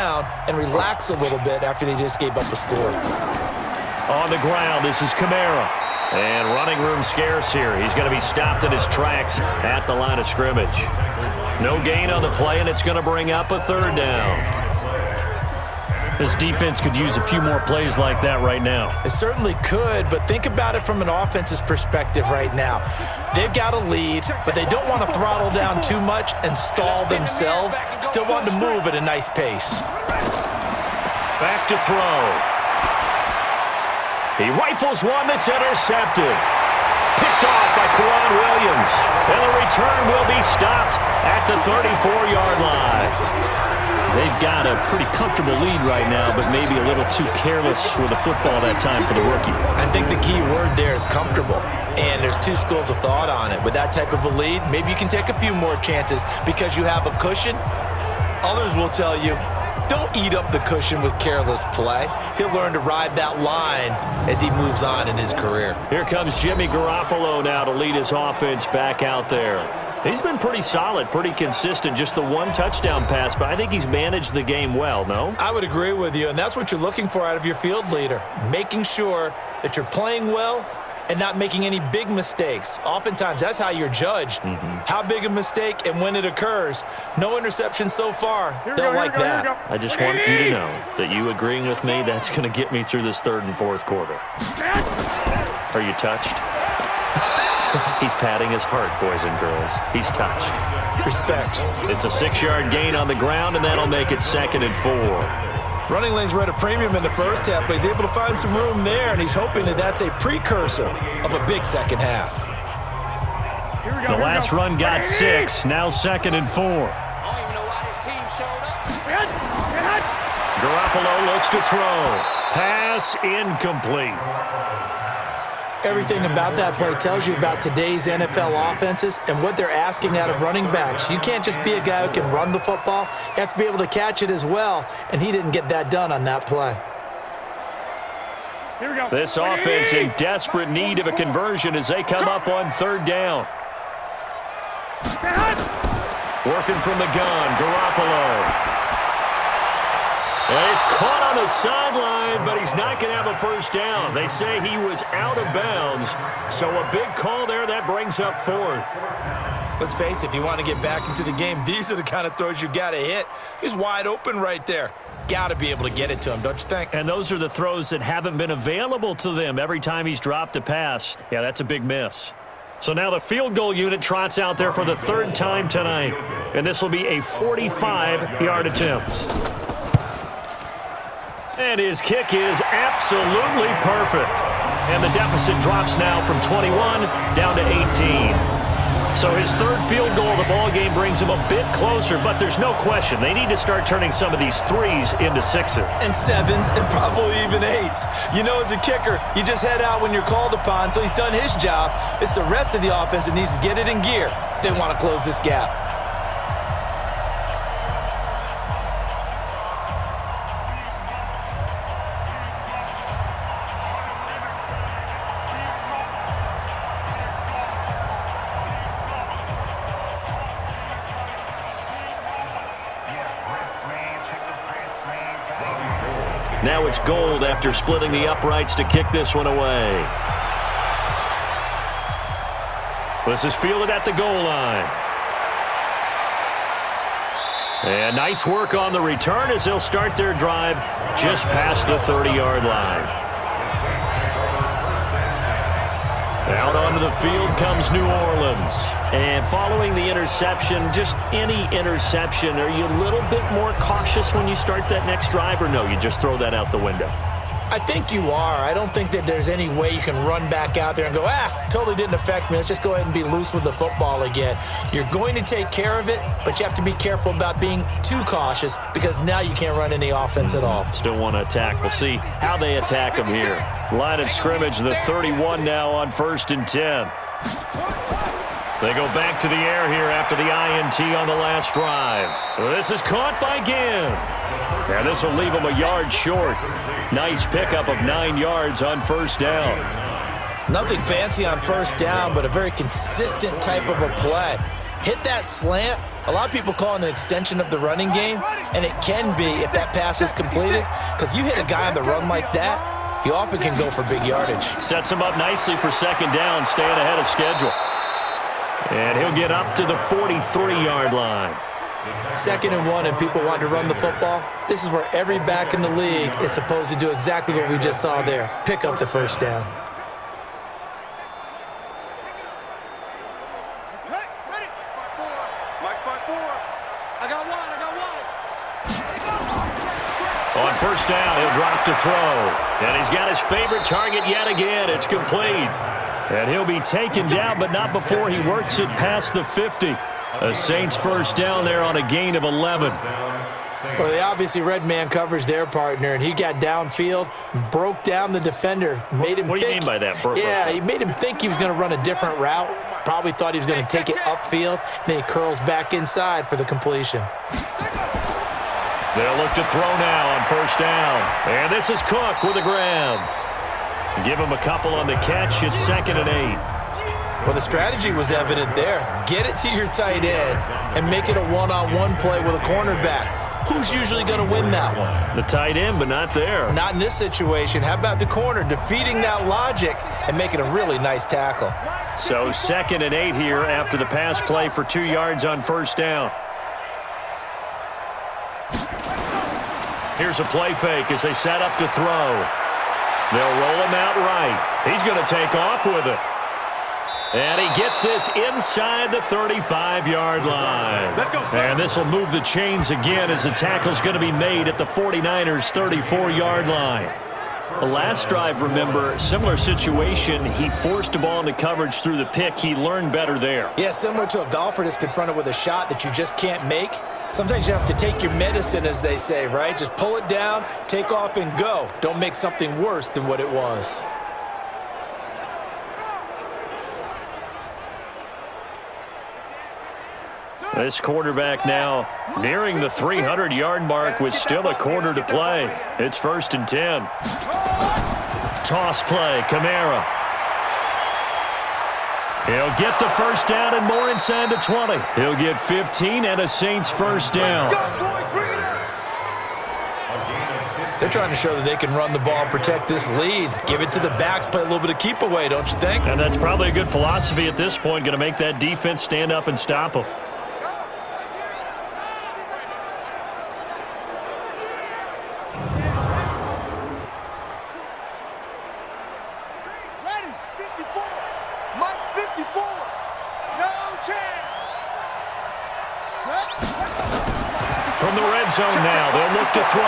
down and relax a little bit after they just gave up a score. On the ground, this is Kamara. And running room scarce here. He's going to be stopped in his tracks at the line of scrimmage. No gain on the play, and it's going to bring up a third down. This defense could use a few more plays like that right now. It certainly could, but think about it from an offense's perspective right now. They've got a lead, but they don't want to throttle down too much and stall themselves. Still want to move at a nice pace. Back to throw. He rifles one that's intercepted. Picked off by Quran Williams. And the return will be stopped at the 34-yard line. They've got a pretty comfortable lead right now, but maybe a little too careless with the football that time for the rookie. I think the key word there is comfortable, and there's two schools of thought on it. With that type of a lead, maybe you can take a few more chances because you have a cushion. Others will tell you, don't eat up the cushion with careless play. He'll learn to ride that line as he moves on in his career. Here comes Jimmy Garoppolo now to lead his offense back out there. He's been pretty solid, pretty consistent, just the one touchdown pass, but I think he's managed the game well, no? I would agree with you, and that's what you're looking for out of your field leader, making sure that you're playing well and not making any big mistakes. Oftentimes, that's how you're judged. How big a mistake and when it occurs. No interception so far. They'll like that. I just want you to know that you agreeing with me, that's going to get me through this third and fourth quarter. Are you touched? He's patting his heart, boys and girls. He's touched. Respect. It's a 6-yard gain on the ground, and that'll make it 2nd and 4. Running lanes were at a premium in the first half, but he's able to find some room there, and he's hoping that that's a precursor of a big second half. The last run got 6, now 2nd and 4. Garoppolo looks to throw. Pass incomplete. Everything about that play tells you about today's NFL offenses and what they're asking out of running backs. You can't just be a guy who can run the football. You have to be able to catch it as well, and he didn't get that done on that play. Here we go. This offense in desperate need of a conversion as they come up on 3rd down. Working from the gun, Garoppolo. And he's caught on the sideline, but he's not going to have a first down. They say he was out of bounds, so a big call there that brings up 4th. Let's face it, if you want to get back into the game, these are the kind of throws you got to hit. He's wide open right there. Got to be able to get it to him, don't you think? And those are the throws that haven't been available to them every time he's dropped a pass. Yeah, that's a big miss. So now the field goal unit trots out there for the 3rd time tonight, and this will be a 45-yard attempt. And his kick is absolutely perfect. And the deficit drops now from 21 down to 18. So his 3rd field goal of the ballgame brings him a bit closer, but there's no question they need to start turning some of these 3s into 6s. And 7s and probably even 8s. You know, as a kicker, you just head out when you're called upon, so he's done his job. It's the rest of the offense that needs to get it in gear if they want to close this gap. Now it's Gold after splitting the uprights to kick this one away. This is fielded at the goal line. And nice work on the return as they'll start their drive just past the 30-yard line. Out onto the field comes New Orleans. And following the interception, just any interception, are you a little bit more cautious when you start that next drive, or no, you just throw that out the window? I think you are. I don't think that there's any way you can run back out there and go, totally didn't affect me. Let's just go ahead and be loose with the football again. You're going to take care of it, but you have to be careful about being too cautious because now you can't run any offense at all. Still want to attack. We'll see how they attack them here. Line of scrimmage, the 31 now on 1st and 10. They go back to the air here after the INT on the last drive. This is caught by Ginn. And this will leave him a yard short. Nice pickup of 9 yards on 1st down. Nothing fancy on 1st down, but a very consistent type of a play. Hit that slant, A lot of people call it an extension of the running game, and it can be if that pass is completed, because you hit a guy on the run like that, he often can go for big yardage. Sets him up nicely for second down, staying ahead of schedule. And he'll get up to the 43-yard line. 2nd and 1, and people want to run the football. This is where every back in the league is supposed to do exactly what we just saw there. Pick up the first down. On first down, he'll drop to throw. And he's got his favorite target yet again. It's complete. And he'll be taken down, but not before he works it past the 50. A Saints first down there on a gain of 11. Well, they obviously read man coverage their partner, and he got downfield, broke down the defender, made him What do you mean by that, Burke? Yeah, he made him think he was going to run a different route. Probably thought he was going to take it upfield. Then he curls back inside for the completion. They'll look to throw now on first down. And this is Cook with a grab. Give him a couple on the catch. It's 2nd and 8. Well, the strategy was evident there. Get it to your tight end and make it a one-on-one play with a cornerback. Who's usually going to win that one? The tight end, but not there. Not in this situation. How about the corner defeating that logic and making a really nice tackle? So 2nd and 8 here after the pass play for 2 yards on first down. Here's a play fake as they set up to throw. They'll roll him out right. He's going to take off with it. And he gets this inside the 35-yard line. Let's go. And this will move the chains again as the tackle's going to be made at the 49ers' 34-yard line. The last drive, remember, similar situation. He forced the ball into coverage through the pick. He learned better there. Yeah, similar to a golfer that's confronted with a shot that you just can't make. Sometimes you have to take your medicine, as they say, right? Just pull it down, take off, and go. Don't make something worse than what it was. This quarterback now nearing the 300-yard mark with still a quarter to play. It's 1st and 10. Toss play, Kamara. He'll get the first down and more inside the 20. He'll get 15 and a Saints first down. They're trying to show that they can run the ball and protect this lead. Give it to the backs, play a little bit of keep away, don't you think? And that's probably a good philosophy at this point, going to make that defense stand up and stop them. From the red zone now, they'll look to throw.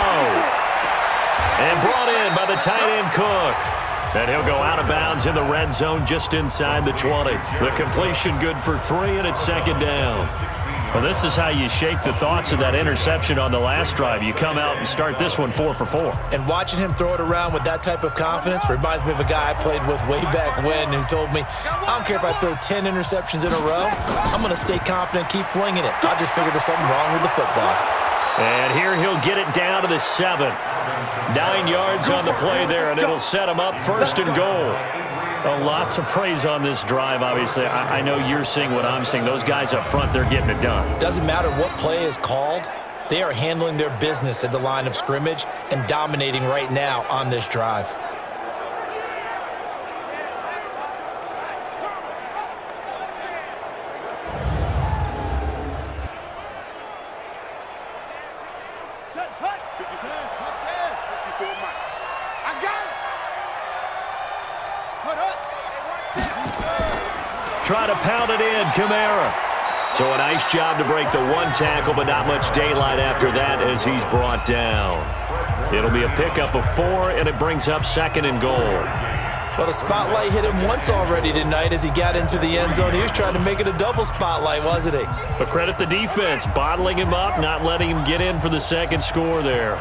And brought in by the tight end Cook. And he'll go out of bounds in the red zone just inside the 20. The completion good for 3, and it's 2nd down. Well, this is how you shake the thoughts of that interception on the last drive. You come out and start this one 4 for 4. And watching him throw it around with that type of confidence reminds me of a guy I played with way back when who told me, I don't care if I throw 10 interceptions in a row, I'm going to stay confident, keep flinging it. I just figured there's something wrong with the football. And here he'll get it down to the 7. 9 yards on the play there, and it'll set him up 1st and goal. A lot to praise on this drive, obviously. I know you're seeing what I'm seeing. Those guys up front, they're getting it done. Doesn't matter what play is called. They are handling their business at the line of scrimmage and dominating right now on this drive. Try to pound it in, Kamara. So a nice job to break the 1 tackle, but not much daylight after that as he's brought down. It'll be a pickup of 4, and it brings up 2nd and goal. Well, the spotlight hit him once already tonight as he got into the end zone. He was trying to make it a double spotlight, wasn't he? But credit the defense, bottling him up, not letting him get in for the 2nd score there.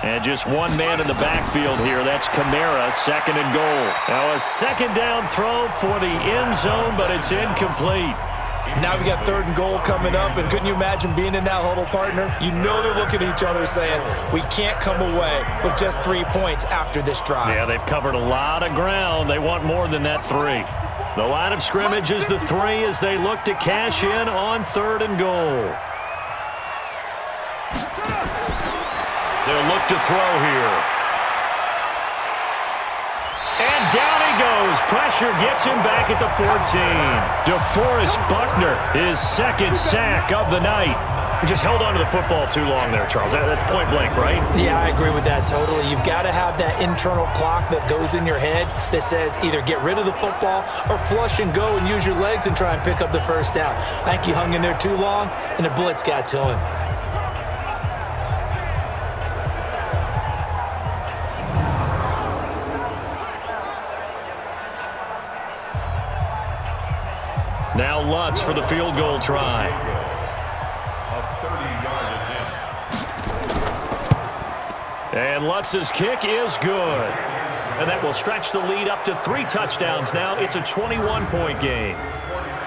And just one man in the backfield here. That's Kamara, 2nd and goal. Now a 2nd down throw for the end zone, but it's incomplete. Now we got 3rd and goal coming up, and couldn't you imagine being in that huddle, partner? You know they're looking at each other saying, we can't come away with just 3 points after this drive. Yeah, they've covered a lot of ground. They want more than that 3. The line of scrimmage is the 3 as they look to cash in on 3rd and goal. They'll look to throw here. And down he goes. Pressure gets him back at the 14. DeForest Buckner, his second sack of the night. He just held on to the football too long there, Charles. That's point blank, right? Yeah, I agree with that totally. You've got to have that internal clock that goes in your head that says either get rid of the football or flush and go and use your legs and try and pick up the first down. I think he hung in there too long, and the blitz got to him. Now Lutz for the field goal try. And Lutz's kick is good. And that will stretch the lead up to 3 touchdowns now. It's a 21-point game.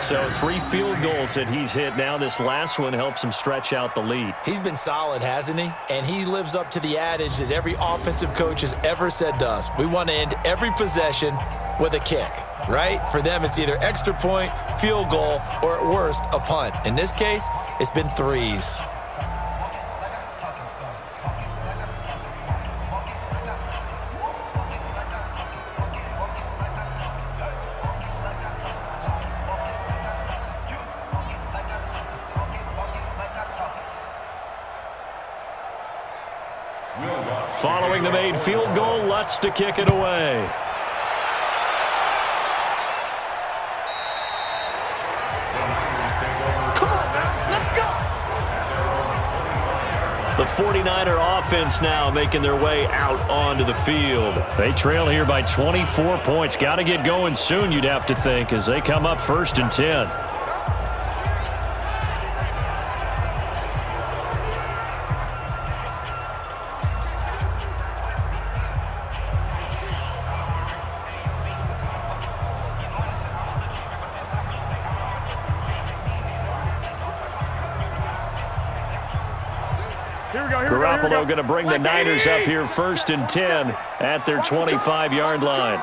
So 3 field goals that he's hit now. This last one helps him stretch out the lead. He's been solid, hasn't he? And he lives up to the adage that every offensive coach has ever said to us. We want to end every possession with a kick, right? For them, it's either extra point, field goal, or at worst, a punt. In this case, it's been 3s. Following the made field goal, Lutz to kick it away. The 49er offense now making their way out onto the field. They trail here by 24 points. Got to get going soon, you'd have to think, as they come up 1st and 10. Garoppolo going to bring the Niners up here 1st and 10 at their 25-yard line.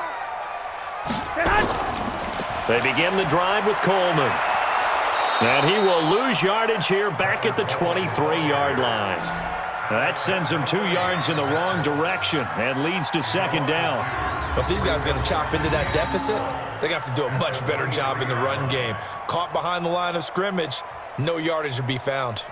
They begin the drive with Coleman. And he will lose yardage here back at the 23-yard line. That sends him 2 yards in the wrong direction and leads to 2nd down. But if these guys are going to chop into that deficit, they're going to have to do a much better job in the run game. Caught behind the line of scrimmage, no yardage to be found.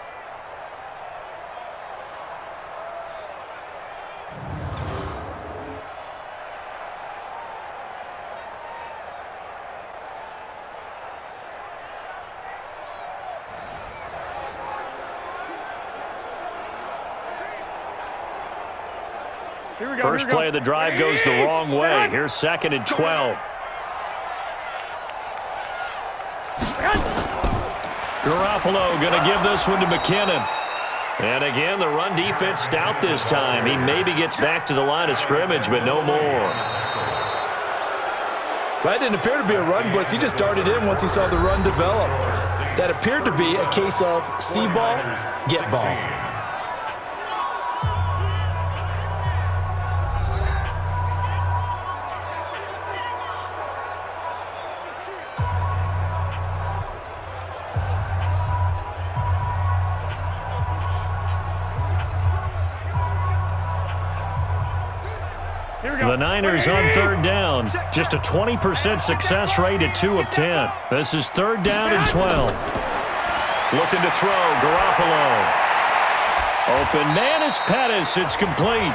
First play of the drive goes the wrong way. Here's 2nd and 12. Garoppolo going to give this one to McKinnon. And again, the run defense stout this time. He maybe gets back to the line of scrimmage, but no more. That didn't appear to be a run blitz. He just darted in once he saw the run develop. That appeared to be a case of see ball, get ball. The Niners on 3rd down. Just a 20% success rate at 2 of 10. This is 3rd down and 12. Looking to throw, Garoppolo. Open man is Pettis. It's complete.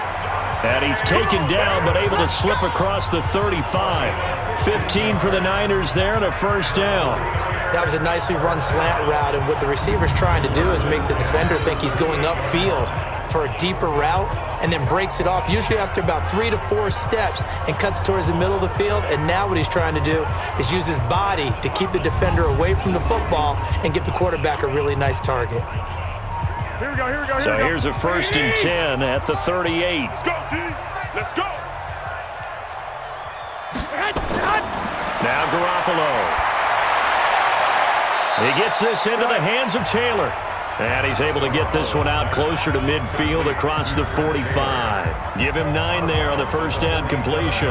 And he's taken down but able to slip across the 35. 15 for the Niners there and a 1st down. That was a nicely run slant route, and what the receiver's trying to do is make the defender think he's going upfield for a deeper route, and then breaks it off, usually after about 3 to 4 steps, and cuts towards the middle of the field. And now what he's trying to do is use his body to keep the defender away from the football and give the quarterback a really nice target. Here we go. So here's a 1st and 10 at the 38. Let's go, D. Let's go. Now Garoppolo. He gets this into the hands of Taylor. And he's able to get this one out closer to midfield across the 45. Give him 9 there on the 1st down completion.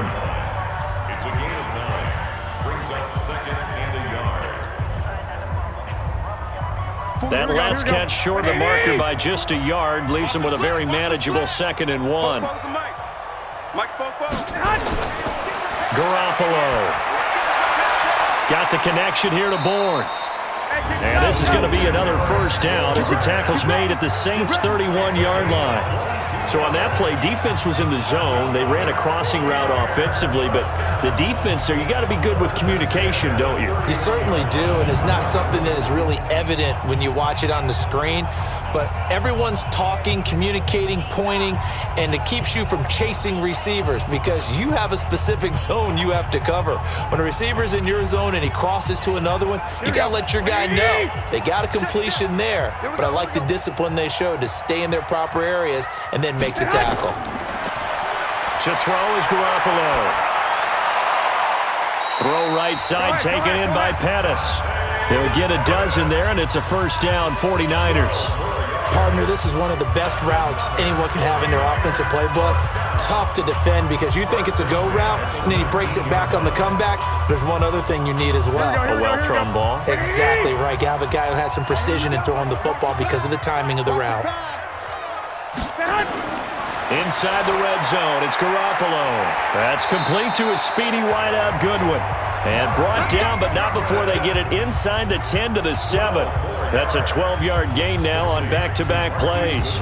It's a gain of 9. Brings up 2nd and a yard. That last catch short of the marker by just a yard leaves him with a very manageable 2nd and 1. Garoppolo. Got the connection here to Bourne. And this is going to be another first down as the tackle's made at the Saints' 31-yard line. So on that play, defense was in the zone. They ran a crossing route offensively, but the defense there, you got to be good with communication, don't you? You certainly do, and it's not something that is really evident when you watch it on the screen. But everyone's talking, communicating, pointing, and it keeps you from chasing receivers because you have a specific zone you have to cover. When a receiver's in your zone and he crosses to another one, you got to let your guy know. They got a completion there, but I like the discipline they showed to stay in their proper areas and then make the tackle. To throw is Garoppolo. Throw right side, taken in by Pettis. He'll get a dozen there, and it's a first down, 49ers. Partner, this is one of the best routes anyone can have in their offensive playbook. Tough to defend because you think it's a go route, and then he breaks it back on the comeback. There's one other thing you need as well. A well-thrown ball. Exactly right. You have a guy who has some precision in throwing the football because of the timing of the route. Inside the red zone, it's Garoppolo. That's complete to a speedy wideout Goodwin. And brought down, but not before they get it inside the 10 to the 7. That's a 12-yard gain now on back-to-back plays.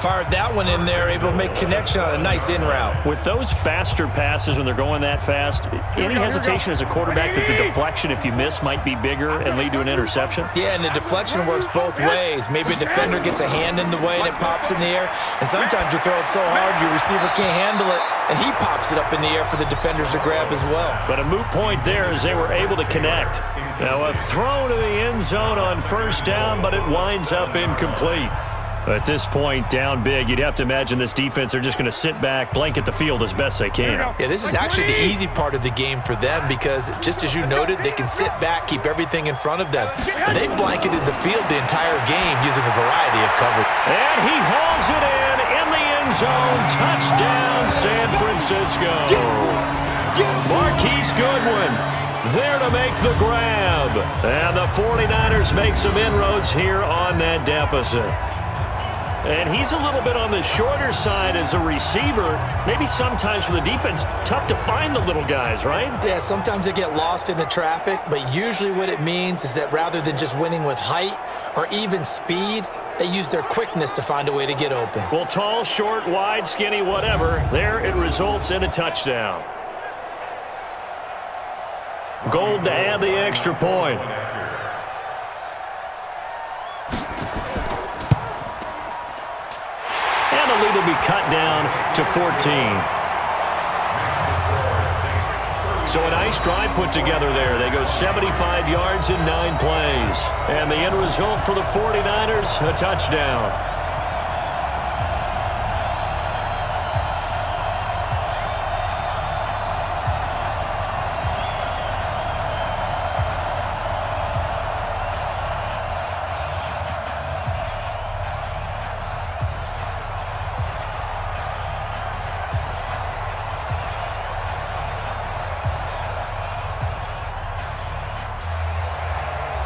Fired that one in there, able to make connection on a nice in route. With those faster passes when they're going that fast, any hesitation as a quarterback that the deflection, if you miss, might be bigger and lead to an interception? Yeah, and the deflection works both ways. Maybe a defender gets a hand in the way and it pops in the air, and sometimes you throw it so hard your receiver can't handle it, and he pops it up in the air for the defenders to grab as well. But a moot point there as they were able to connect. Now a throw to the end zone on first down, but it winds up incomplete. At this point, down big, you'd have to imagine this defense, they're just going to sit back, blanket the field as best they can. Yeah, this is actually the easy part of the game for them because, just as you noted, they can sit back, keep everything in front of them. They blanketed the field the entire game using a variety of coverage. And he hauls it in the end zone. Touchdown, San Francisco. Marquise Goodwin there to make the grab. And the 49ers make some inroads here on that deficit. And he's a little bit on the shorter side as a receiver. Maybe sometimes for the defense, tough to find the little guys, right? Yeah, sometimes they get lost in the traffic, but usually what it means is that rather than just winning with height or even speed, they use their quickness to find a way to get open. Well, tall, short, wide, skinny, whatever, there it results in a touchdown. Gold to add the extra point. And the lead will be cut down to 14. So a nice drive put together there. They go 75 yards in 9 plays. And the end result for the 49ers, a touchdown.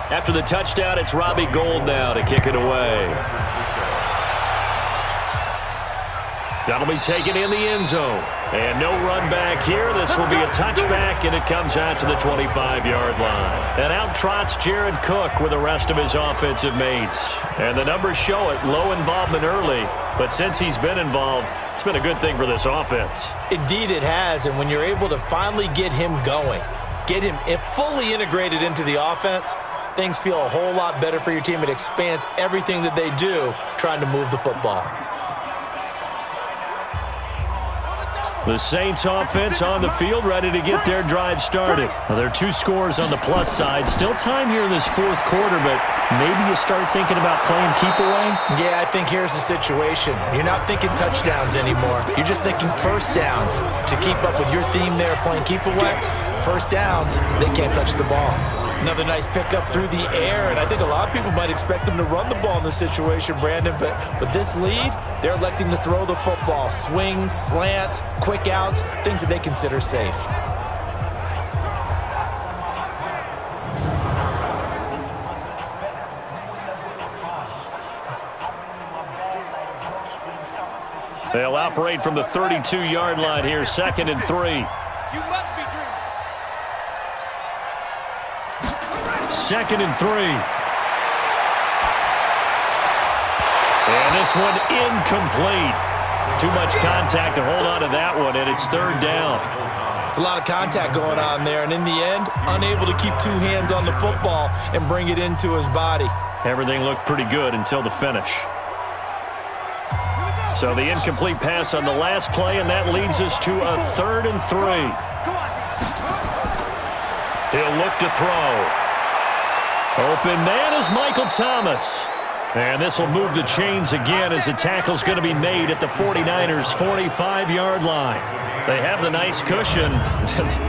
After the touchdown, it's Robbie Gould now to kick it away. That'll be taken in the end zone. And no run back here. This will be a touchback, and it comes out to the 25-yard line. And out trots Jared Cook with the rest of his offensive mates. And the numbers show it. Low involvement early. But since he's been involved, it's been a good thing for this offense. Indeed it has, and when you're able to finally get him going, get him fully integrated into the offense, things feel a whole lot better for your team. It expands everything that they do trying to move the football. The Saints offense on the field, ready to get their drive started. Now, there are 2 scores on the plus side. Still time here in this 4th quarter, but maybe you start thinking about playing keep away? Yeah, I think here's the situation. You're not thinking touchdowns anymore. You're just thinking first downs. To keep up with your theme there, playing keep away, first downs, they can't touch the ball. Another nice pickup through the air, and I think a lot of people might expect them to run the ball in this situation, Brandon, but with this lead, they're electing to throw the football. Swings, slants, quick outs, things that they consider safe. They'll operate from the 32-yard line here, 2nd and 3. You must be dreaming. 2nd and 3. And this one incomplete. Too much contact to hold on to that one, and it's 3rd down. It's a lot of contact going on there, and in the end, unable to keep two hands on the football and bring it into his body. Everything looked pretty good until the finish. So the incomplete pass on the last play, and that leads us to a 3rd and 3. He'll look to throw. Open man is Michael Thomas. And this will move the chains again as the tackle's going to be made at the 49ers' 45-yard line. They have the nice cushion.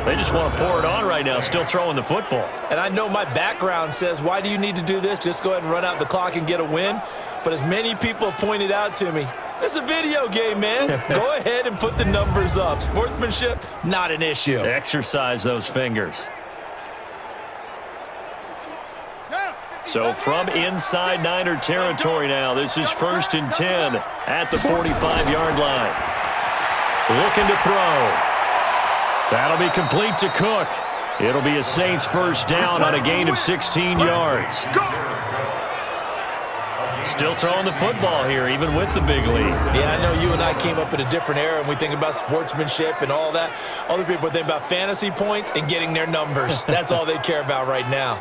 They just want to pour it on right now, still throwing the football. And I know my background says, why do you need to do this? Just go ahead and run out the clock and get a win. But as many people have pointed out to me, this is a video game, man. Go ahead and put the numbers up. Sportsmanship, not an issue. Exercise those fingers. So from inside Niner territory now, this is 1st and 10 at the 45-yard line. Looking to throw. That'll be complete to Cook. It'll be a Saints first down on a gain of 16 yards. Still throwing the football here, even with the big lead. Yeah, I know you and I came up in a different era, and we think about sportsmanship and all that. Other people think about fantasy points and getting their numbers. That's all they care about right now.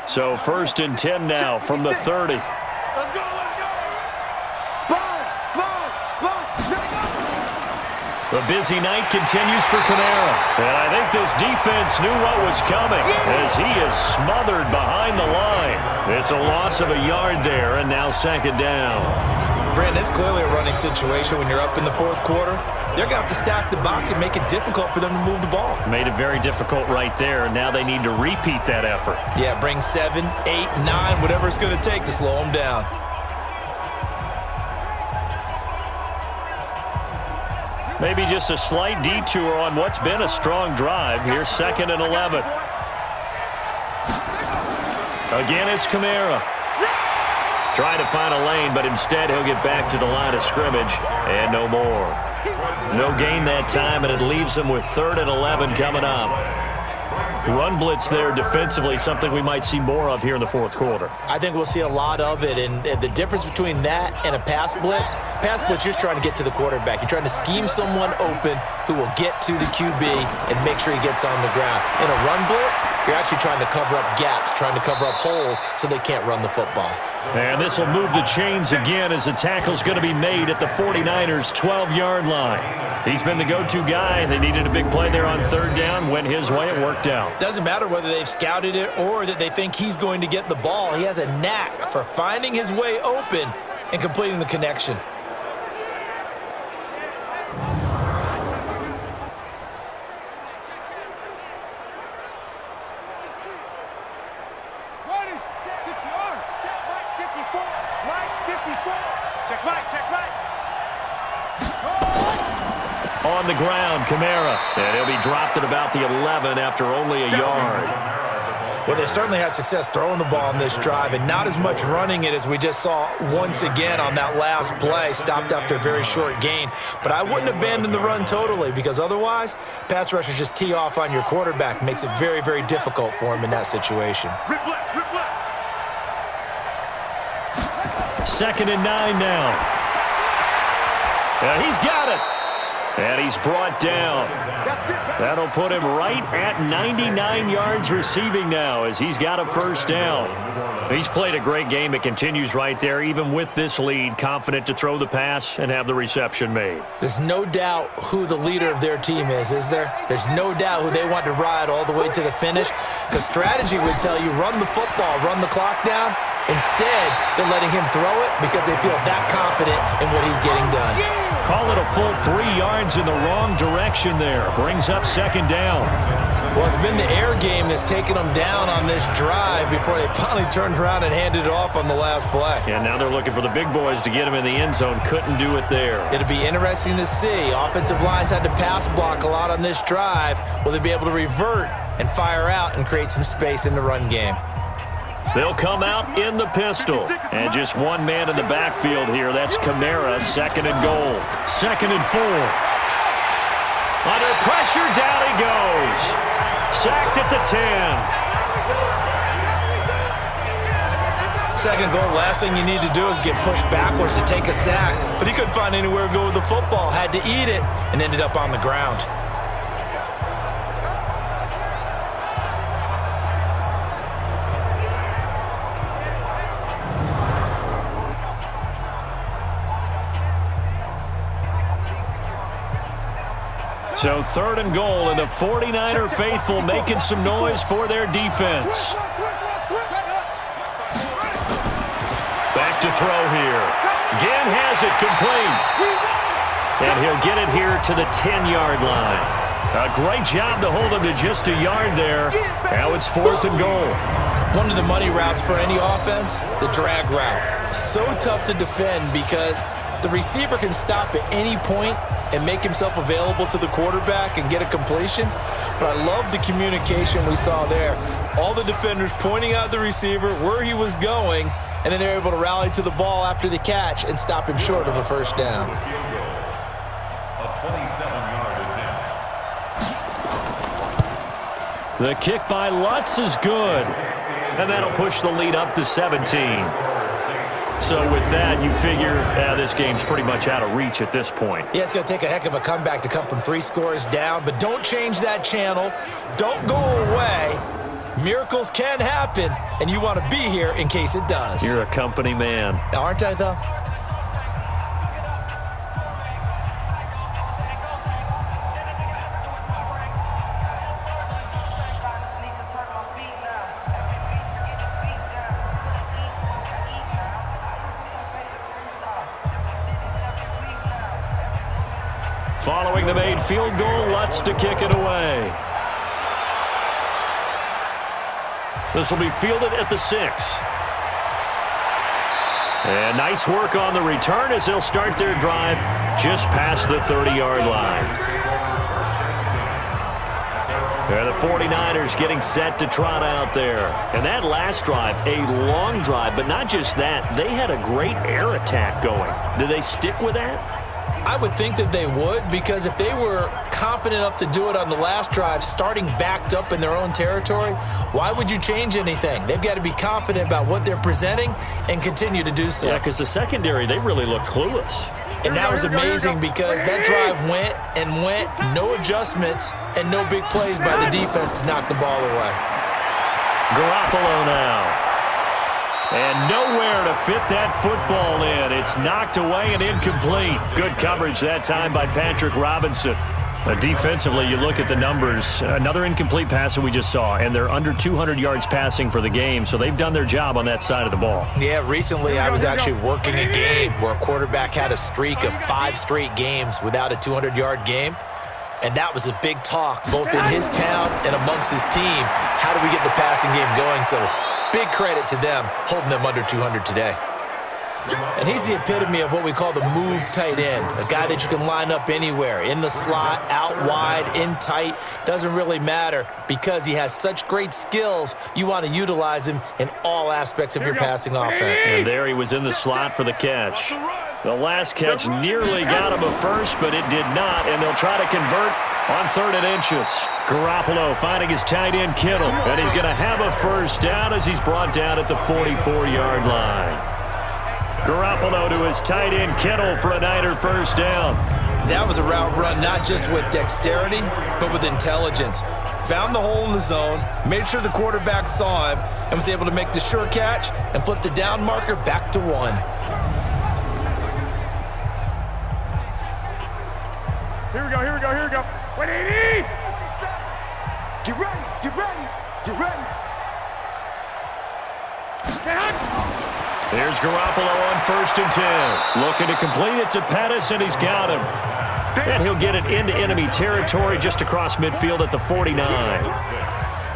So 1st and 10 now from the 30. Let's go, let's go. Sponge, sponge, sponge. The busy night continues for Kamara. And I think this defense knew what was coming as he is smothered behind the line. It's a loss of a yard there, and now 2nd down. Brandon, it's clearly a running situation when you're up in the 4th quarter. They're going to have to stack the box and make it difficult for them to move the ball. Made it very difficult right there, and now they need to repeat that effort. Yeah, bring 7, 8, 9, whatever it's going to take to slow them down. Maybe just a slight detour on what's been a strong drive. Here's 2nd and 11. Again, it's Kamara. Trying to find a lane, but instead he'll get back to the line of scrimmage, and no more. No gain that time, and it leaves him with 3rd and 11 coming up. Run blitz there defensively, something we might see more of here in the 4th quarter. I think we'll see a lot of it, and the difference between that and a pass blitz, you're just trying to get to the quarterback. You're trying to scheme someone open who will get to the QB and make sure he gets on the ground. In a run blitz, you're actually trying to cover up gaps, trying to cover up holes so they can't run the football. And this will move the chains again as the tackle's going to be made at the 49ers' 12-yard line. He's been the go-to guy. They needed a big play there on 3rd down. Went his way. It worked out. Doesn't matter whether they've scouted it or that they think he's going to get the ball. He has a knack for finding his way open and completing the connection. On the ground, Kamara. And he'll be dropped at about the 11 after only a yard. Well, they certainly had success throwing the ball on this drive and not as much running it as we just saw once again on that last play. Stopped after a very short gain. But I wouldn't abandon the run totally because otherwise, pass rushers just tee off on your quarterback. Makes it very, very difficult for him in that situation. 2nd and 9 now. He's got it. And he's brought down. That'll put him right at 99 yards receiving now as he's got a first down. He's played a great game. It continues right there, even with this lead, confident to throw the pass and have the reception made. There's no doubt who the leader of their team is there? There's no doubt who they want to ride all the way to the finish. Because strategy would tell you, run the football, run the clock down. Instead, they're letting him throw it because they feel that confident in what he's getting done. Call it a full 3 yards in the wrong direction there. Brings up 2nd down. Well, it's been the air game that's taken them down on this drive before they finally turned around and handed it off on the last play. And now they're looking for the big boys to get him in the end zone. Couldn't do it there. It'll be interesting to see. Offensive lines had to pass block a lot on this drive. Will they be able to revert and fire out and create some space in the run game? They'll come out in the pistol. And just one man in the backfield here. That's Kamara, 2nd and goal. 2nd and 4. Under pressure, down he goes. Sacked at the 10. Second goal, last thing you need to do is get pushed backwards to take a sack. But he couldn't find anywhere to go with the football. Had to eat it and ended up on the ground. So 3rd and goal, and the 49er faithful making some noise for their defense. Back to throw here. Again has it complete. And he'll get it here to the 10-yard line. A great job to hold him to just a yard there. Now it's 4th and goal. One of the money routes for any offense, the drag route. So tough to defend because the receiver can stop at any point and make himself available to the quarterback and get a completion. But I love the communication we saw there. All the defenders pointing out the receiver, where he was going, and then they're able to rally to the ball after the catch and stop him short of a first down. A 27-yard attempt. The kick by Lutz is good. And that'll push the lead up to 17. So with that, you figure this game's pretty much out of reach at this point. Yeah, it's going to take a heck of a comeback to come from 3 scores down, but don't change that channel. Don't go away. Miracles can happen, and you want to be here in case it does. You're a company man. Aren't I, though? Following the made field goal, Lutz to kick it away. This will be fielded at the 6. And nice work on the return as they'll start their drive just past the 30-yard line. And the 49ers getting set to trot out there. And that last drive, a long drive, but not just that. They had a great air attack going. Do they stick with that? I would think that they would, because if they were confident enough to do it on the last drive, starting backed up in their own territory, why would you change anything? They've got to be confident about what they're presenting and continue to do so. Yeah, because the secondary, they really look clueless. And that was amazing because that drive went and went, no adjustments and no big plays by the defense to knock the ball away. Garoppolo now. And nowhere to fit that football in. It's knocked away and incomplete. Good coverage that time by Patrick Robinson. Defensively, you look at the numbers. Another incomplete pass that we just saw, and they're under 200 yards passing for the game, so they've done their job on that side of the ball. Yeah, recently I was actually working a game where a quarterback had a streak of 5 straight games without a 200-yard game, and that was a big talk both in his town and amongst his team. How do we get the passing game going? So big credit to them holding them under 200 today. And he's the epitome of what we call the move tight end, a guy that you can line up anywhere, in the slot, out wide, in tight, doesn't really matter because he has such great skills. You want to utilize him in all aspects of your passing offense. And there he was in the slot for the catch. The last catch nearly got him a first, but it did not, and they'll try to convert on 3rd and inches. Garoppolo finding his tight end Kittle, and he's going to have a first down as he's brought down at the 44-yard line. Garoppolo to his tight end Kittle for a Niner first down. That was a route run not just with dexterity, but with intelligence. Found the hole in the zone, made sure the quarterback saw him, and was able to make the sure catch and flip the down marker back to 1. Here we go, here we go, here we go. 180! Get ready, get ready, get ready. Here's Garoppolo on 1st and 10. Looking to complete it to Pettis, and he's got him. And he'll get it into enemy territory just across midfield at the 49.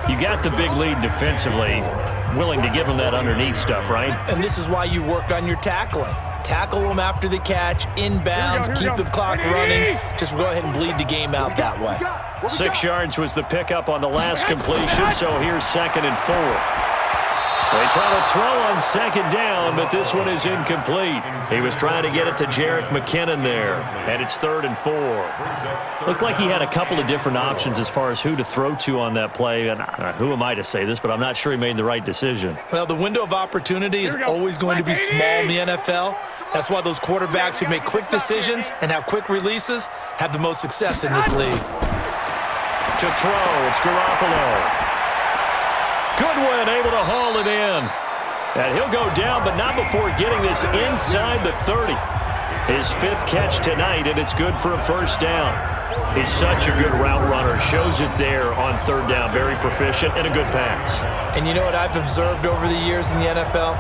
You got the big lead defensively. Willing to give him that underneath stuff, right? And this is why you work on your tackling. Tackle them after the catch, inbounds, keep the clock running. Just go ahead and bleed the game out that way. 6 yards was the pickup on the last completion, so here's 2nd and 4. They try to throw on 2nd down, but this one is incomplete. He was trying to get it to Jerick McKinnon there, and it's 3rd and 4. Looked like he had a couple of different options as far as who to throw to on that play, and who am I to say this, but I'm not sure he made the right decision. Well, the window of opportunity is always going to be small in the NFL. That's why those quarterbacks who make quick decisions and have quick releases have the most success in this league. To throw, it's Garoppolo. Goodwin able to haul it in. And he'll go down, but not before getting this inside the 30. His 5th catch tonight, and it's good for a 1st down. He's such a good route runner. Shows it there on 3rd down. Very proficient and a good pass. And you know what I've observed over the years in the NFL?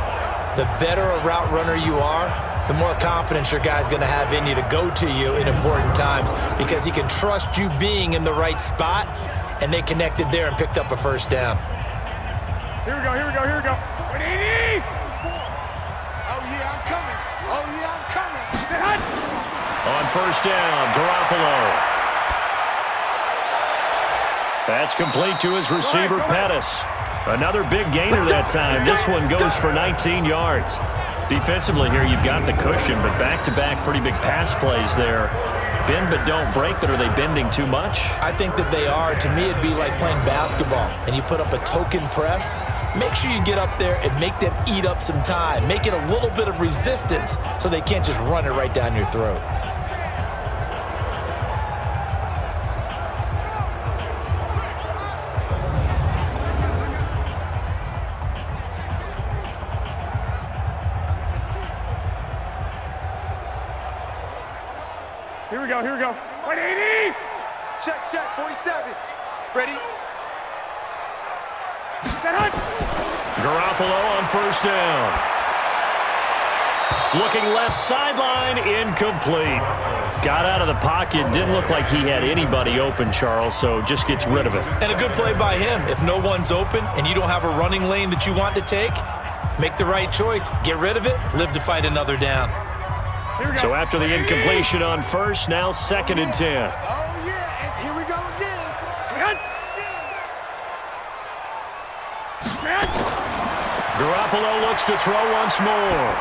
The better a route runner you are, the more confidence your guy's going to have in you to go to you in important times because he can trust you being in the right spot, and they connected there and picked up a 1st down. Here we go, here we go, here we go. 180! Oh, yeah, I'm coming. Oh, yeah, I'm coming. On 1st down, Garoppolo. That's complete to his receiver, Pettis. Another big gainer that time. This one goes for 19 yards. Defensively here, you've got the cushion, but back-to-back pretty big pass plays there. Bend but don't break, but are they bending too much? I think that they are. To me, it'd be like playing basketball, and you put up a token press. Make sure you get up there and make them eat up some time. Make it a little bit of resistance so they can't just run it right down your throat. Here we go, here we go. 180! Check, check, 47. Ready? Set hunt! Garoppolo on 1st down. Looking left sideline, incomplete. Got out of the pocket, didn't look like he had anybody open, Charles, so just gets rid of it. And a good play by him. If no one's open and you don't have a running lane that you want to take, make the right choice. Get rid of it, live to fight another down. So after the incompletion on 1st, now 2nd and 10. Oh, yeah, and here we go again. Garoppolo looks to throw once more.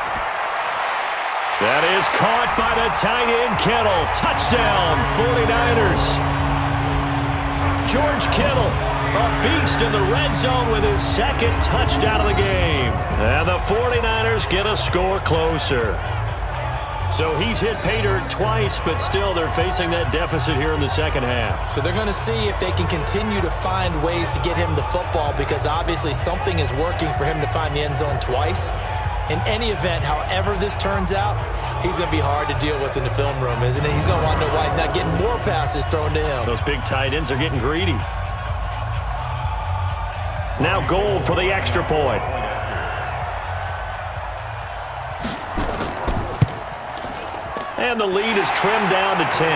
That is caught by the tight end, Kittle. Touchdown, 49ers. George Kittle, a beast in the red zone with his 2nd touchdown of the game. And the 49ers get a score closer. So he's hit pay dirt twice, but still they're facing that deficit here in the 2nd half. So they're going to see if they can continue to find ways to get him the football because obviously something is working for him to find the end zone twice. In any event, however this turns out, he's going to be hard to deal with in the film room, isn't he? He's going to want to know why he's not getting more passes thrown to him. Those big tight ends are getting greedy. Now Gold for the extra point. And the lead is trimmed down to 10.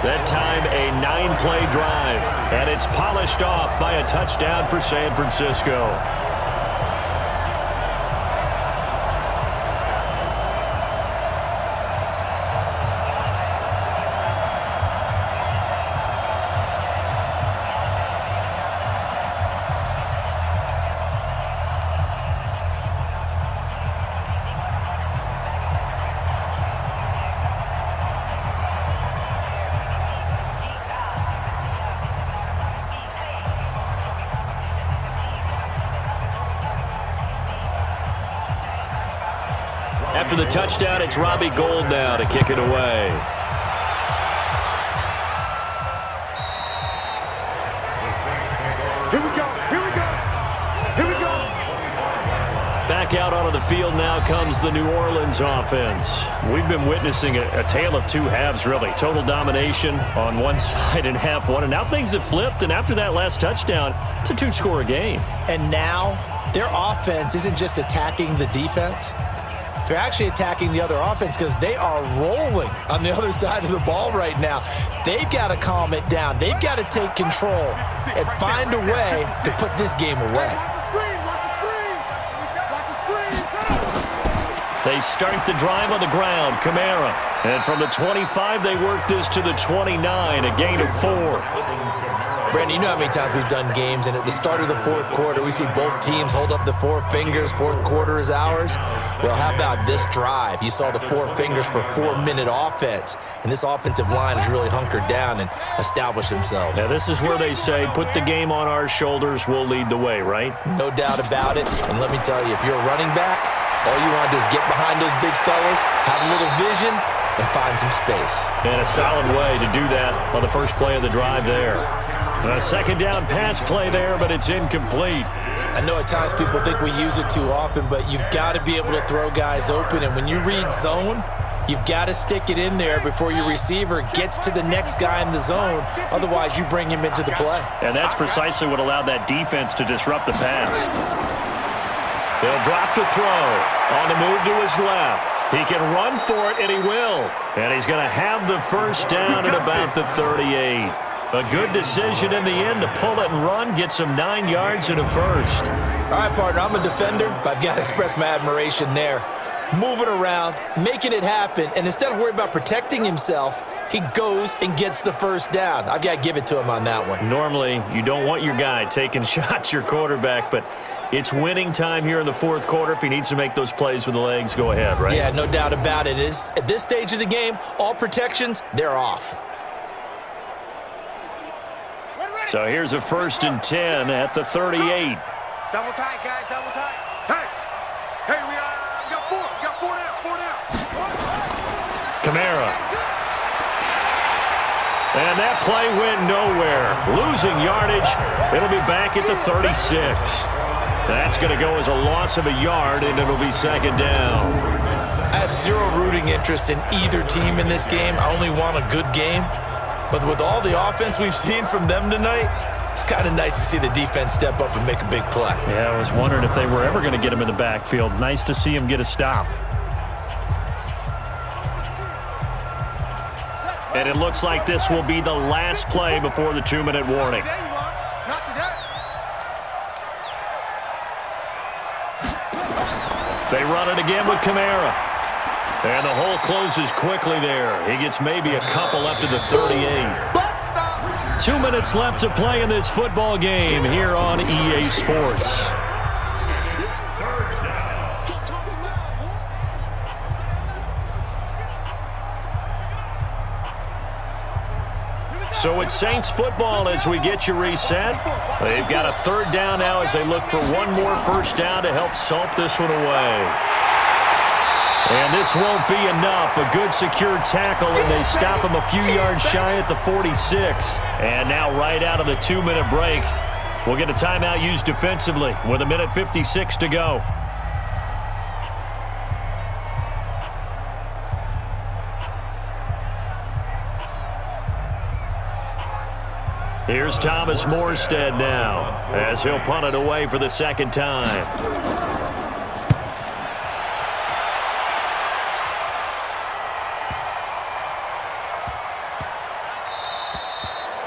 That time a 9-play drive, and it's polished off by a touchdown for San Francisco. After the touchdown, it's Robbie Gould now to kick it away. Here we go, here we go, here we go. Back out onto the field now comes the New Orleans offense. We've been witnessing a tale of two halves, really. Total domination on one side and half one. And now things have flipped, and after that last touchdown, it's a 2-score game. And now their offense isn't just attacking the defense. They're actually attacking the other offense because they are rolling on the other side of the ball right now. They've got to calm it down. They've got to take control and find a way to put this game away. They start the drive on the ground. Kamara. And from the 25, they work this to the 29, a gain of 4. Brandon, you know how many times we've done games, and at the start of the fourth quarter, we see both teams hold up the four fingers. Fourth quarter is ours. Well, how about this drive? You saw the four fingers for 4-minute offense, and this offensive line has really hunkered down and established themselves. Now, this is where they say, put the game on our shoulders, we'll lead the way, right? No doubt about it, and let me tell you, if you're a running back, all you want to do is get behind those big fellas, have a little vision, and find some space. And a solid way to do that on the first play of the drive there. A second down pass play there, but it's incomplete. I know at times people think we use it too often, but you've got to be able to throw guys open. And when you read zone, you've got to stick it in there before your receiver gets to the next guy in the zone. Otherwise, you bring him into the play. And that's precisely what allowed that defense to disrupt the pass. They'll drop to throw. On the move to his left. He can run for it, and he will. And he's going to have the first down at about the 38. A good decision in the end to pull it and run, gets him 9 yards and a first. All right, partner, I'm a defender, but I've got to express my admiration there. Moving around, making it happen, and instead of worrying about protecting himself, he goes and gets the first down. I've got to give it to him on that one. Normally, you don't want your guy taking shots, your quarterback, but it's winning time here in the fourth quarter. If he needs to make those plays with the legs, go ahead, right? Yeah, no doubt about it. At this stage of the game, all protections, they're off. So here's a 1st and 10 at the 38. Double tight, guys, double tight. Hey, we got four. We got four down. Kamara. And that play went nowhere. Losing yardage. It'll be back at the 36. That's going to go as a loss of a yard, and it'll be second down. I have zero rooting interest in either team in this game. I only want a good game. But with all the offense we've seen from them tonight, it's kind of nice to see the defense step up and make a big play. Yeah, I was wondering if they were ever going to get him in the backfield. Nice to see him get a stop. And it looks like this will be the last play before the 2-minute warning. They run it again with Kamara. And the hole closes quickly there. He gets maybe a couple up to the 38. 2 minutes left to play in this football game here on EA Sports. So it's Saints football as we get you reset. They've got a 3rd down now as they look for one more first down to help salt this one away. And this won't be enough. A good secure tackle, and they stop him a few yards shy at the 46. And now right out of the 2-minute break, we'll get a timeout used defensively with 1:56 to go. Here's Thomas Morstead now as he'll punt it away for the second time.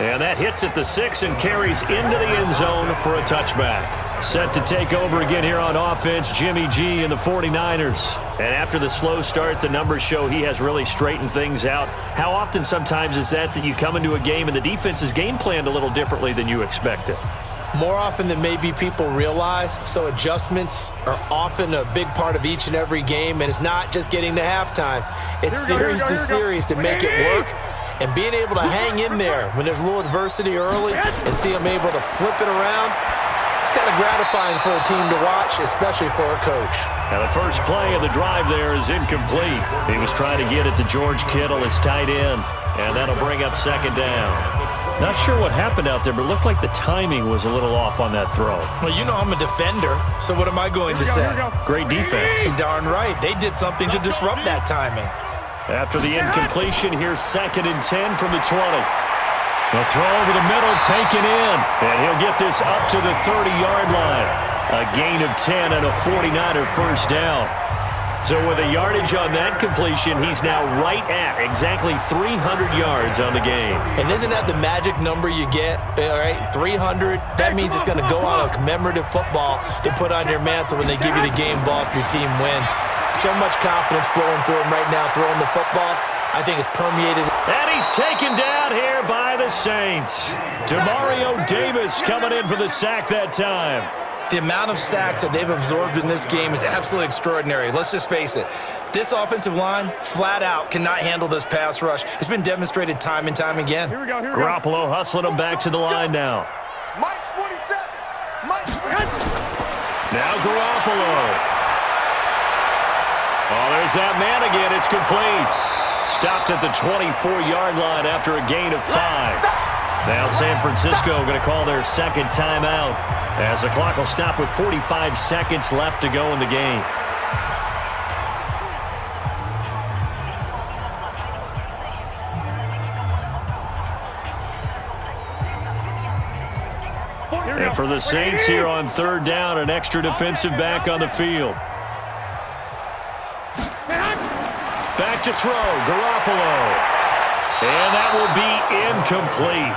And that hits at the 6 and carries into the end zone for a touchback. Set to take over again here on offense, Jimmy G and the 49ers. And after the slow start, the numbers show he has really straightened things out. How often sometimes is that you come into a game and the defense is game planned a little differently than you expected? More often than maybe people realize, so adjustments are often a big part of each and every game, and it's not just getting to halftime. It's series to series to make it work. And being able to hang in there when there's a little adversity early and see them able to flip it around, it's kind of gratifying for a team to watch, especially for a coach. Now the first play of the drive there is incomplete. He was trying to get it to George Kittle, his tight end, and that'll bring up second down. Not sure what happened out there, but it looked like the timing was a little off on that throw. Well, you know I'm a defender, so what am I going to say? Great defense. Darn right. They did something to disrupt that timing. After the incompletion, here's 2nd and 10 from the 20. The throw over the middle, taken in. And he'll get this up to the 30-yard line. A gain of 10 and a 49er first down. So with the yardage on that completion, he's now right at exactly 300 yards on the game. And isn't that the magic number you get, all right, 300? That means it's going to go on a commemorative football to put on your mantle when they give you the game ball if your team wins. So much confidence flowing through him right now, throwing the football. I think it's permeated. And he's taken down here by the Saints. Demario Davis coming in for the sack that time. The amount of sacks that they've absorbed in this game is absolutely extraordinary. Let's just face it. This offensive line, flat out, cannot handle this pass rush. It's been demonstrated time and time again. Here we go, here we Garoppolo hustling him back to the line now. Mike's 47. Mike's 47. Now Garoppolo. Oh, there's that man again. It's complete. Stopped at the 24-yard line after a gain of 5. Now San Francisco going to call their second timeout as the clock will stop with 45 seconds left to go in the game. And for the Saints here on third down, an extra defensive back on the field. Back to throw, Garoppolo. And that will be incomplete.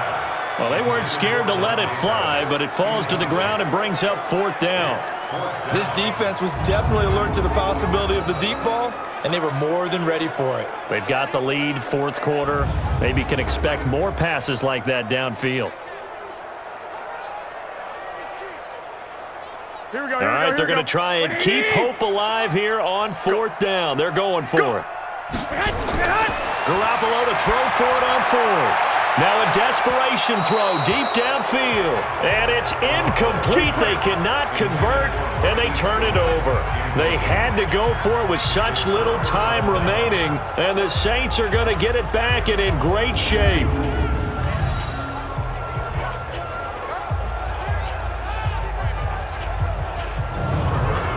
Well, they weren't scared to let it fly, but it falls to the ground and brings up fourth down. This defense was definitely alert to the possibility of the deep ball, and they were more than ready for it. They've got the lead, fourth quarter. Maybe can expect more passes like that downfield. Here we go, All right, they're going to try and keep hope alive here on fourth down. They're going for it. Garoppolo to throw for it on fourth. Now a desperation throw deep downfield. And it's incomplete. They cannot convert, and they turn it over. They had to go for it with such little time remaining, and the Saints are going to get it back and in great shape.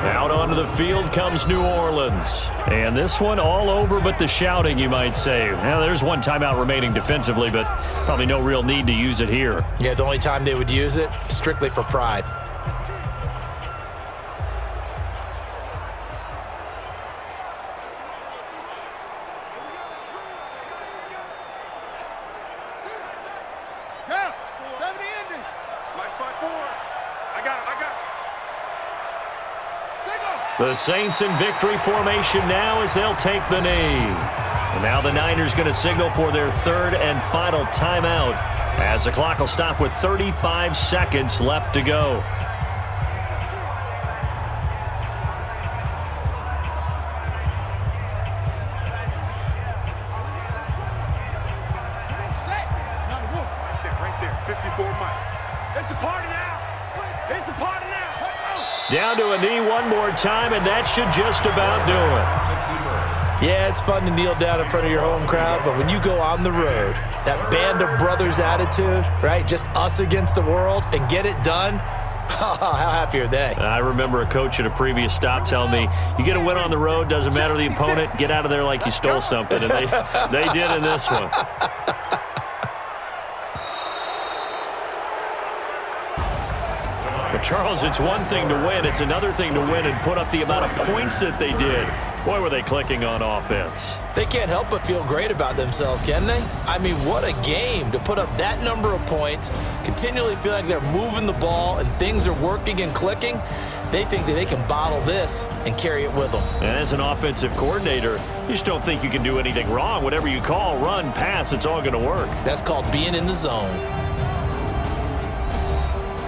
Out onto the field comes New Orleans. And this one all over but the shouting, you might say. Now, there's one timeout remaining defensively, but probably no real need to use it here. Yeah, the only time they would use it, strictly for pride. Yeah, 70 ending. Mike's 5-4. I got it. The Saints in victory formation now as they'll take the knee. And now the Niners going to signal for their third and final timeout as the clock will stop with 35 seconds left to go. Right there. 54 Mike. It's a party now. It's a party now. Down to a knee one more time, and that should just about do it. Yeah, it's fun to kneel down in front of your home crowd, but when you go on the road, that band of brothers attitude, right, just us against the world, and get it done, how happy are they? I remember a coach at a previous stop telling me, you get a win on the road, doesn't matter the opponent, get out of there like you stole something, and they did in this one. But Charles, it's one thing to win. It's another thing to win and put up the amount of points that they did. Boy, were they clicking on offense. They can't help but feel great about themselves, can they? I mean, what a game to put up that number of points, continually feel like they're moving the ball and things are working and clicking. They think that they can bottle this and carry it with them. And as an offensive coordinator, you just don't think you can do anything wrong. Whatever you call, run, pass, it's all going to work. That's called being in the zone.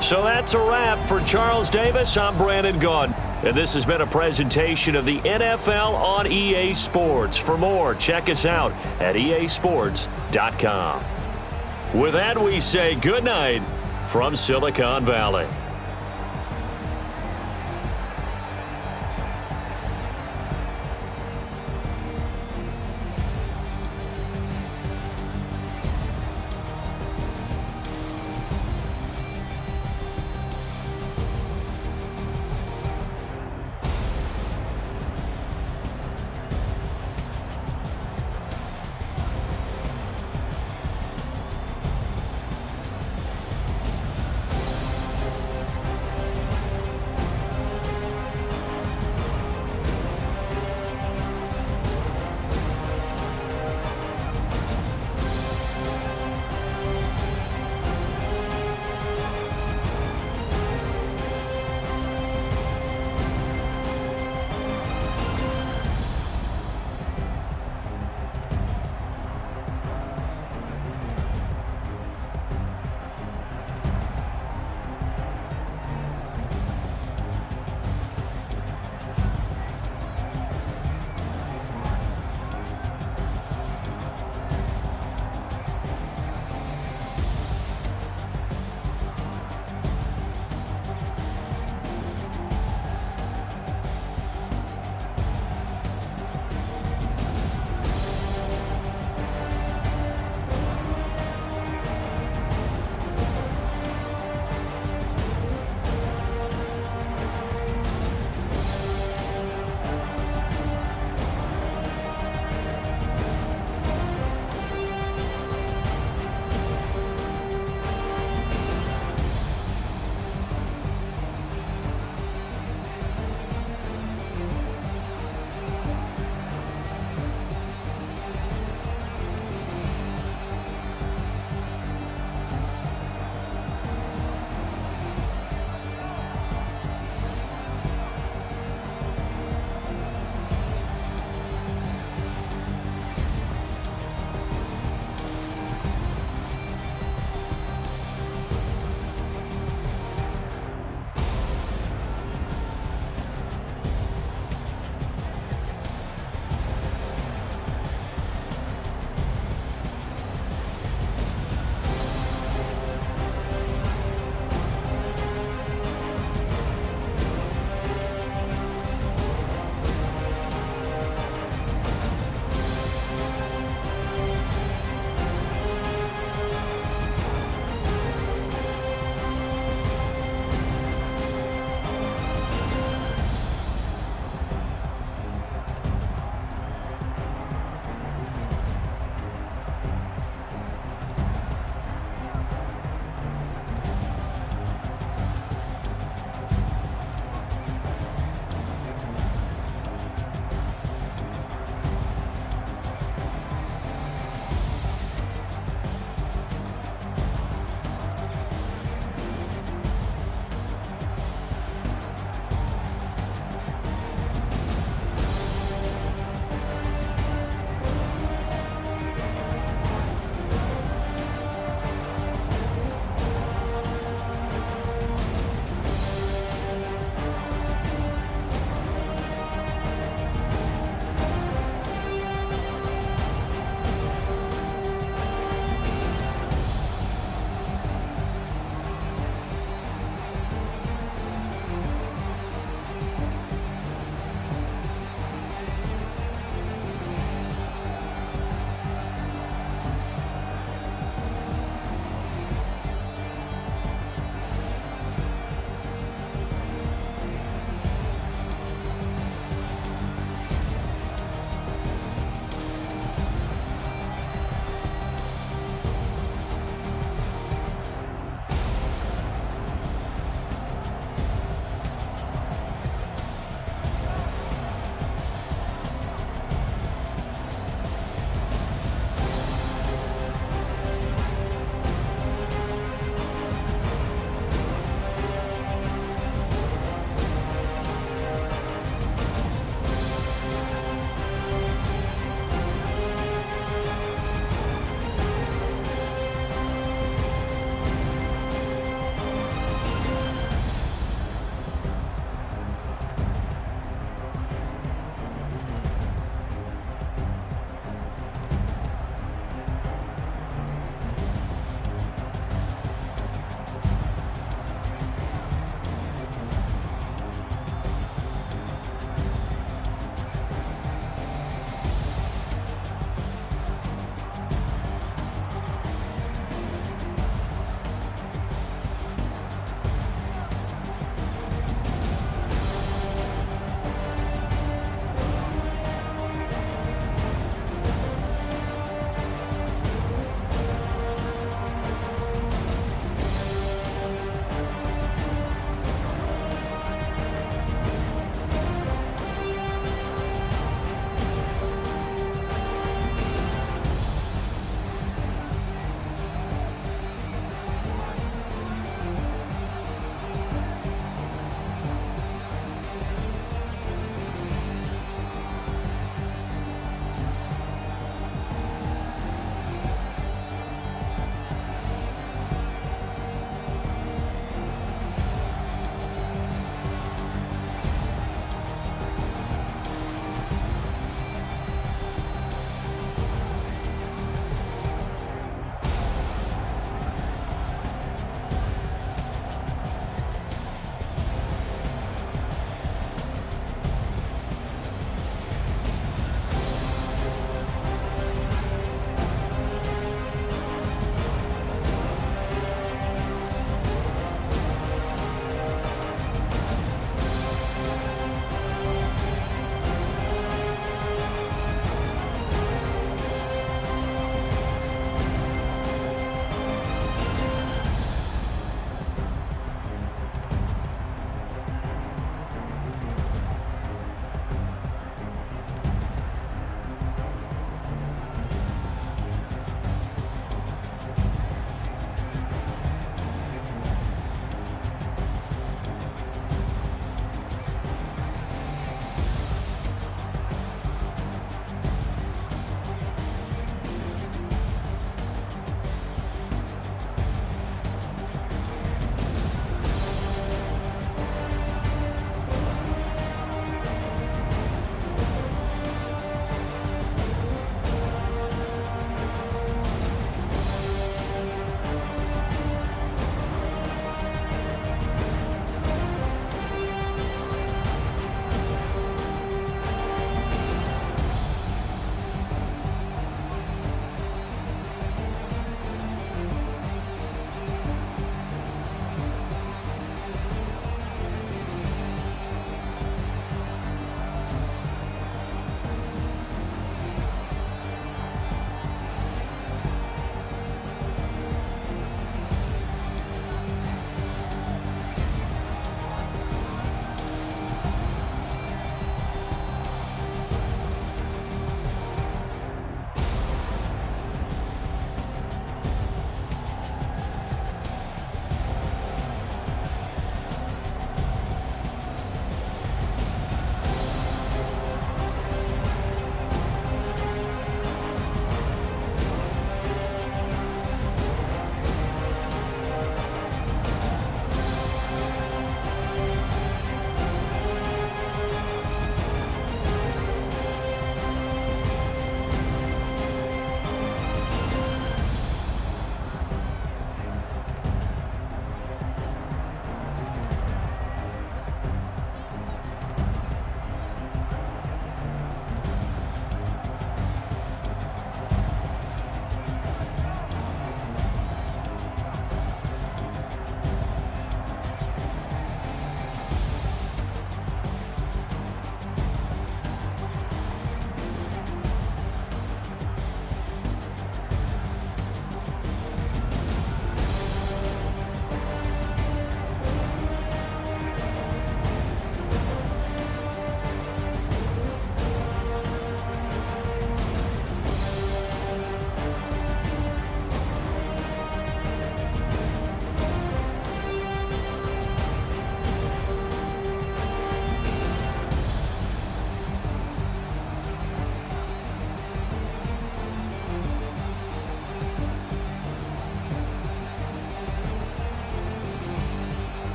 So that's a wrap for Charles Davis. I'm Brandon Gaudin, and this has been a presentation of the NFL on EA Sports. For more, check us out at easports.com. With that, we say good night from Silicon Valley.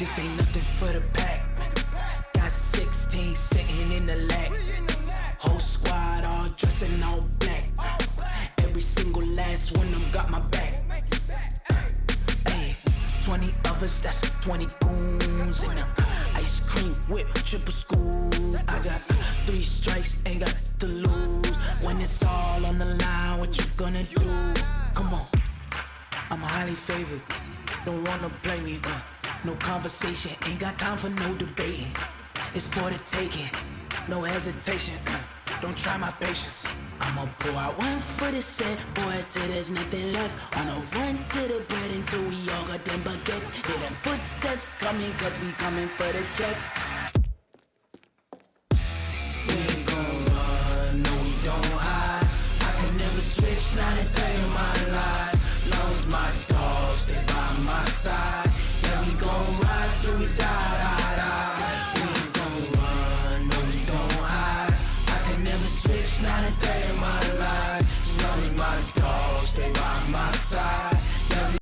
This ain't nothing for the pack. Got 16 sitting in the lag. Whole squad all dressing all black. Every single last one of them got my back. Hey, 20 of us, that's 20 goons in the ice cream whip, triple scoop. I got 3 strikes, ain't got to lose. When it's all on the line, what you gonna do? Come on, I'm highly favored. Don't wanna play me, no conversation, ain't got time for no debating. It's for the taking, no hesitation. Don't try my patience. I'ma pour out one for the set, boy, till there's nothing left. On a run to the bread until we all got them baguettes. Hear them footsteps coming, cause we coming for the check. We ain't gon' run, no we don't hide. I could never switch, not a